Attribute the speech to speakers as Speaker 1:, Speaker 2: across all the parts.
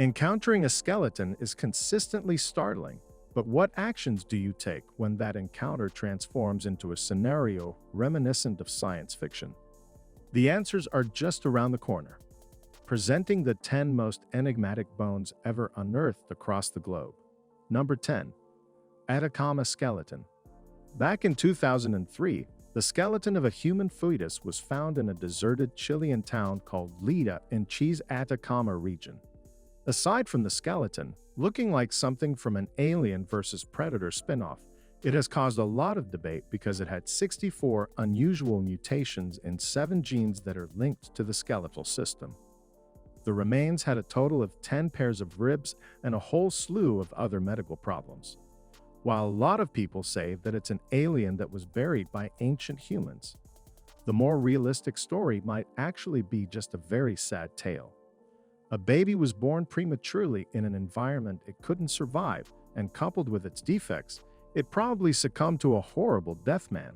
Speaker 1: Encountering a skeleton is consistently startling, but what actions do you take when that encounter transforms into a scenario reminiscent of science fiction? The answers are just around the corner. Presenting the 10 most enigmatic bones ever unearthed across the globe. Number 10. Atacama skeleton. Back in 2003, the skeleton of a human fetus was found in a deserted Chilean town called Lida in Chile's Atacama region. Aside from the skeleton, looking like something from an Alien vs. Predator spinoff, it has caused a lot of debate because it had 64 unusual mutations in 7 genes that are linked to the skeletal system. The remains had a total of 10 pairs of ribs and a whole slew of other medical problems. While a lot of people say that it's an alien that was buried by ancient humans, the more realistic story might actually be just a very sad tale. A baby was born prematurely in an environment it couldn't survive, and coupled with its defects, it probably succumbed to a horrible death, man.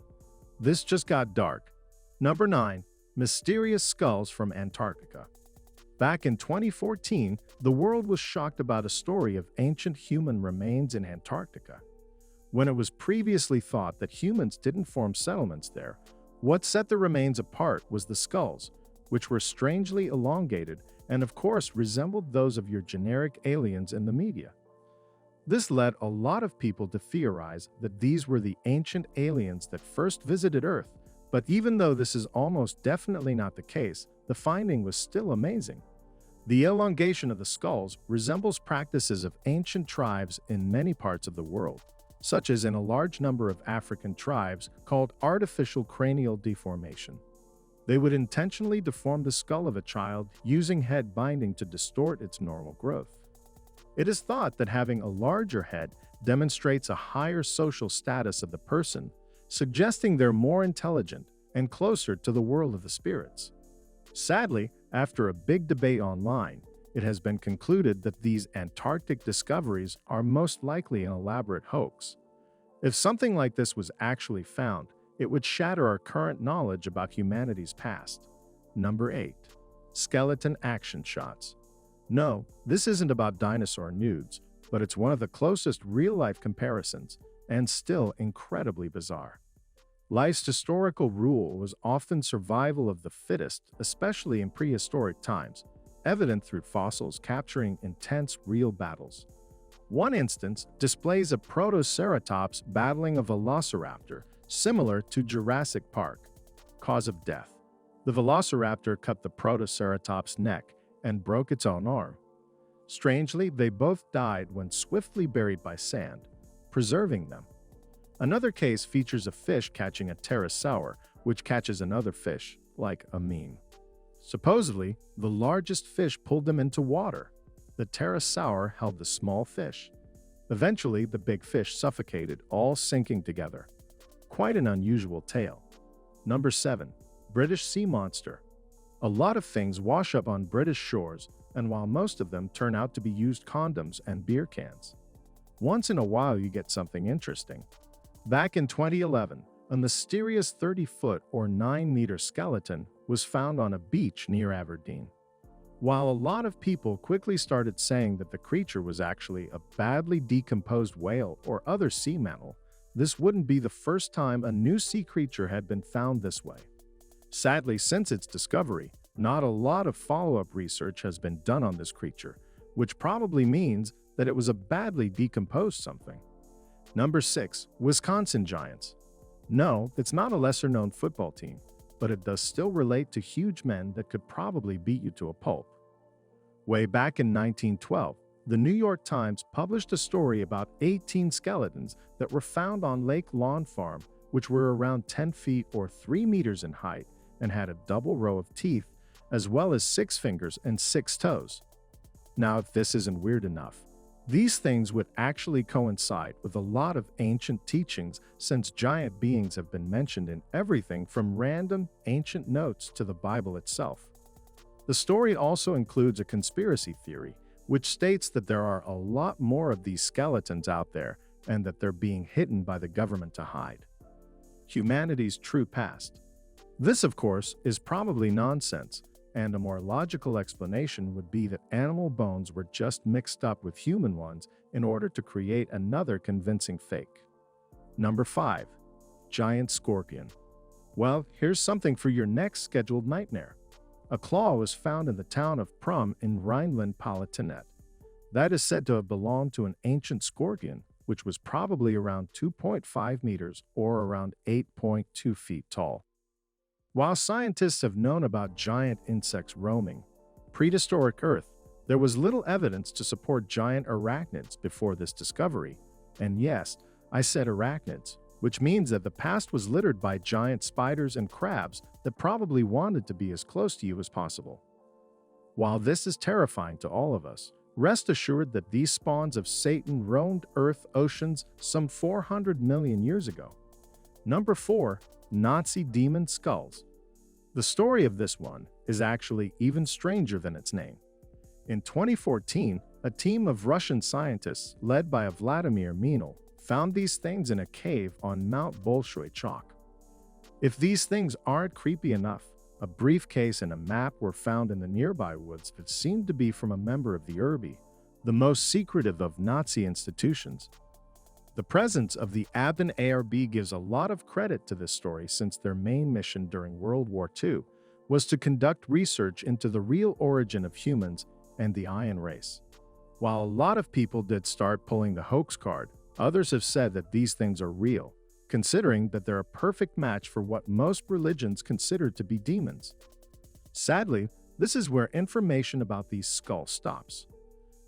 Speaker 1: This just got dark. Number 9. Mysterious skulls from Antarctica. Back in 2014, the world was shocked about a story of ancient human remains in Antarctica. When it was previously thought that humans didn't form settlements there, what set the remains apart was the skulls, which were strangely elongated and of course resembled those of your generic aliens in the media. This led a lot of people to theorize that these were the ancient aliens that first visited Earth, but even though this is almost definitely not the case, the finding was still amazing. The elongation of the skulls resembles practices of ancient tribes in many parts of the world, such as in a large number of African tribes called artificial cranial deformation. They would intentionally deform the skull of a child using head binding to distort its normal growth. It is thought that having a larger head demonstrates a higher social status of the person, suggesting they're more intelligent and closer to the world of the spirits. Sadly, after a big debate online, it has been concluded that these Antarctic discoveries are most likely an elaborate hoax. If something like this was actually found, it would shatter our current knowledge about humanity's past. Number 8. Skeleton action shots. No, this isn't about dinosaur nudes, but it's one of the closest real-life comparisons, and still incredibly bizarre. Life's historical rule was often survival of the fittest, especially in prehistoric times, evident through fossils capturing intense real battles. One instance displays a protoceratops battling a velociraptor, similar to Jurassic Park. Cause of death. The velociraptor cut the protoceratops' neck and broke its own arm. Strangely, they both died when swiftly buried by sand, preserving them. Another case features a fish catching a pterosaur, which catches another fish, like a meme. Supposedly, the largest fish pulled them into water. The pterosaur held the small fish. Eventually, the big fish suffocated, all sinking together. Quite an unusual tale. Number 7. British sea monster. A lot of things wash up on British shores, and while most of them turn out to be used condoms and beer cans, once in a while you get something interesting. Back in 2011, a mysterious 30-foot or 9-meter skeleton was found on a beach near Aberdeen. While a lot of people quickly started saying that the creature was actually a badly decomposed whale or other sea mammal, this wouldn't be the first time a new sea creature had been found this way. Sadly, since its discovery, not a lot of follow-up research has been done on this creature, which probably means that it was a badly decomposed something. Number 6. Wisconsin Giants. No, it's not a lesser-known football team, but it does still relate to huge men that could probably beat you to a pulp. Way back in 1912, the New York Times published a story about 18 skeletons that were found on Lake Lawn Farm, which were around 10 feet or 3 meters in height and had a double row of teeth, as well as 6 fingers and 6 toes. Now, if this isn't weird enough, these things would actually coincide with a lot of ancient teachings, since giant beings have been mentioned in everything from random ancient notes to the Bible itself. The story also includes a conspiracy theory, which states that there are a lot more of these skeletons out there and that they're being hidden by the government to hide. Humanity's true past. This, of course, is probably nonsense, and a more logical explanation would be that animal bones were just mixed up with human ones in order to create another convincing fake. Number 5. Giant scorpion. Well, here's something for your next scheduled nightmare. A claw was found in the town of Prum in Rhineland-Palatinate. That is said to have belonged to an ancient scorpion, which was probably around 2.5 meters or around 8.2 feet tall. While scientists have known about giant insects roaming prehistoric Earth, there was little evidence to support giant arachnids before this discovery. And yes, I said arachnids, which means that the past was littered by giant spiders and crabs that probably wanted to be as close to you as possible. While this is terrifying to all of us, rest assured that these spawns of Satan roamed Earth oceans some 400 million years ago. Number 4. Nazi demon skulls. The story of this one is actually even stranger than its name. In 2014, a team of Russian scientists led by Vladimir Menel found these things in a cave on Mount Bolshoi Chalk. If these things aren't creepy enough, a briefcase and a map were found in the nearby woods that seemed to be from a member of the Irby, the most secretive of Nazi institutions. The presence of the Abden ARB gives a lot of credit to this story, since their main mission during World War II was to conduct research into the real origin of humans and the Aryan race. While a lot of people did start pulling the hoax card, others have said that these things are real, considering that they're a perfect match for what most religions consider to be demons. Sadly, this is where information about these skulls stops,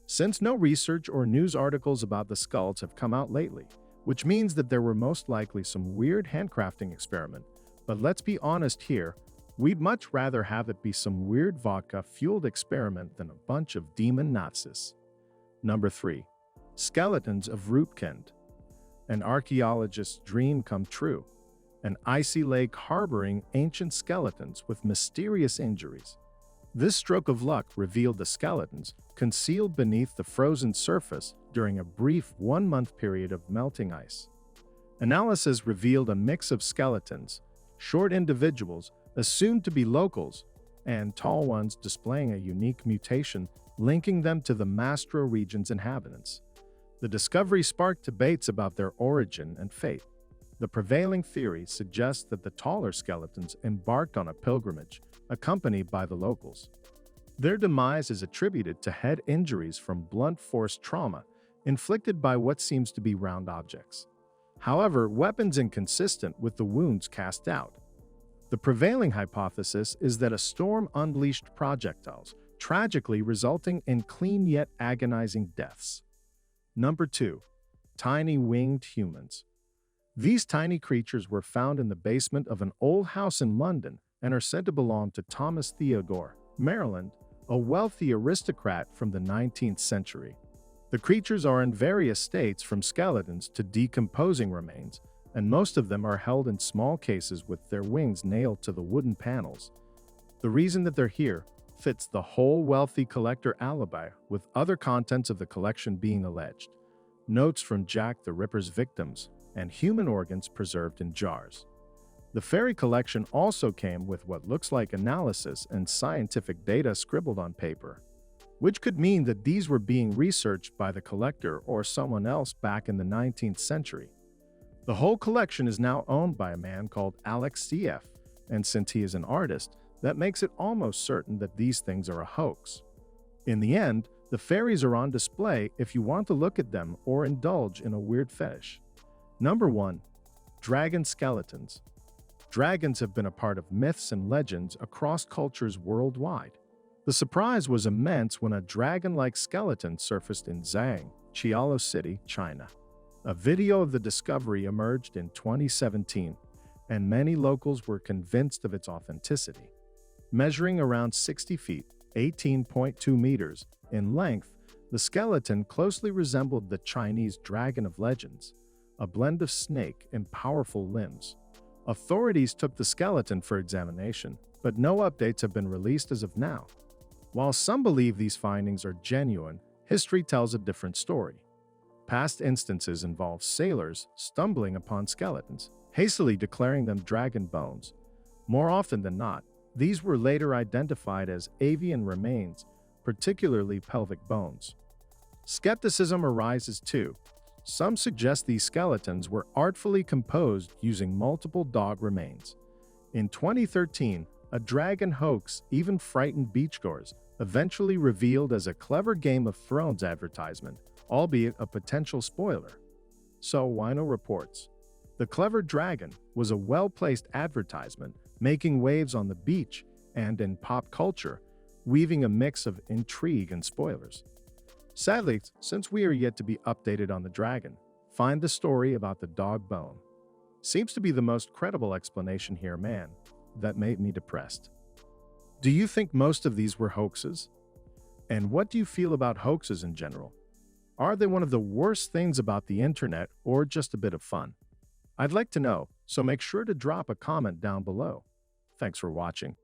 Speaker 1: since no research or news articles about the skulls have come out lately, which means that there were most likely some weird handcrafting experiment. But let's be honest here, we'd much rather have it be some weird vodka-fueled experiment than a bunch of demon Nazis. Number 3. Skeletons of Rikkent. An archaeologist's dream come true. An icy lake harboring ancient skeletons with mysterious injuries. This stroke of luck revealed the skeletons concealed beneath the frozen surface during a brief 1-month period of melting ice. Analysis revealed a mix of skeletons, short individuals assumed to be locals, and tall ones displaying a unique mutation linking them to the Mastro region's inhabitants. The discovery sparked debates about their origin and fate. The prevailing theory suggests that the taller skeletons embarked on a pilgrimage, accompanied by the locals. Their demise is attributed to head injuries from blunt force trauma inflicted by what seems to be round objects. However, weapons inconsistent with the wounds cast out. The prevailing hypothesis is that a storm unleashed projectiles, tragically resulting in clean yet agonizing deaths. Number 2. Tiny winged humans. These tiny creatures were found in the basement of an old house in London and are said to belong to Thomas Theodore, Maryland, a wealthy aristocrat from the 19th century. The creatures are in various states, from skeletons to decomposing remains, and most of them are held in small cases with their wings nailed to the wooden panels. The reason that they're here fits the whole wealthy collector alibi, with other contents of the collection being alleged: notes from Jack the Ripper's victims, and human organs preserved in jars. The fairy collection also came with what looks like analysis and scientific data scribbled on paper, which could mean that these were being researched by the collector or someone else back in the 19th century. The whole collection is now owned by a man called Alex CF, and since he is an artist, that makes it almost certain that these things are a hoax. In the end, the fairies are on display if you want to look at them or indulge in a weird fetish. Number 1. Dragon skeletons. Dragons have been a part of myths and legends across cultures worldwide. The surprise was immense when a dragon-like skeleton surfaced in Zhang, Qialo City, China. A video of the discovery emerged in 2017, and many locals were convinced of its authenticity. Measuring around 60 feet, 18.2 meters, in length, the skeleton closely resembled the Chinese dragon of legends, a blend of snake and powerful limbs. Authorities took the skeleton for examination, but no updates have been released as of now. While some believe these findings are genuine, history tells a different story. Past instances involve sailors stumbling upon skeletons, hastily declaring them dragon bones. More often than not, These were later identified as avian remains, particularly pelvic bones. Skepticism arises too. Some suggest these skeletons were artfully composed using multiple dog remains. In 2013, a dragon hoax even frightened beachgoers, eventually revealed as a clever Game of Thrones advertisement, albeit a potential spoiler. So Wino reports. The clever dragon was a well-placed advertisement, making waves on the beach and in pop culture, weaving a mix of intrigue and spoilers. Sadly, since we are yet to be updated on the dragon, find the story about the dog bone. Seems to be the most credible explanation here, man. That made me depressed. Do you think most of these were hoaxes? And what do you feel about hoaxes in general? Are they one of the worst things about the internet or just a bit of fun? I'd like to know, so make sure to drop a comment down below. Thanks for watching.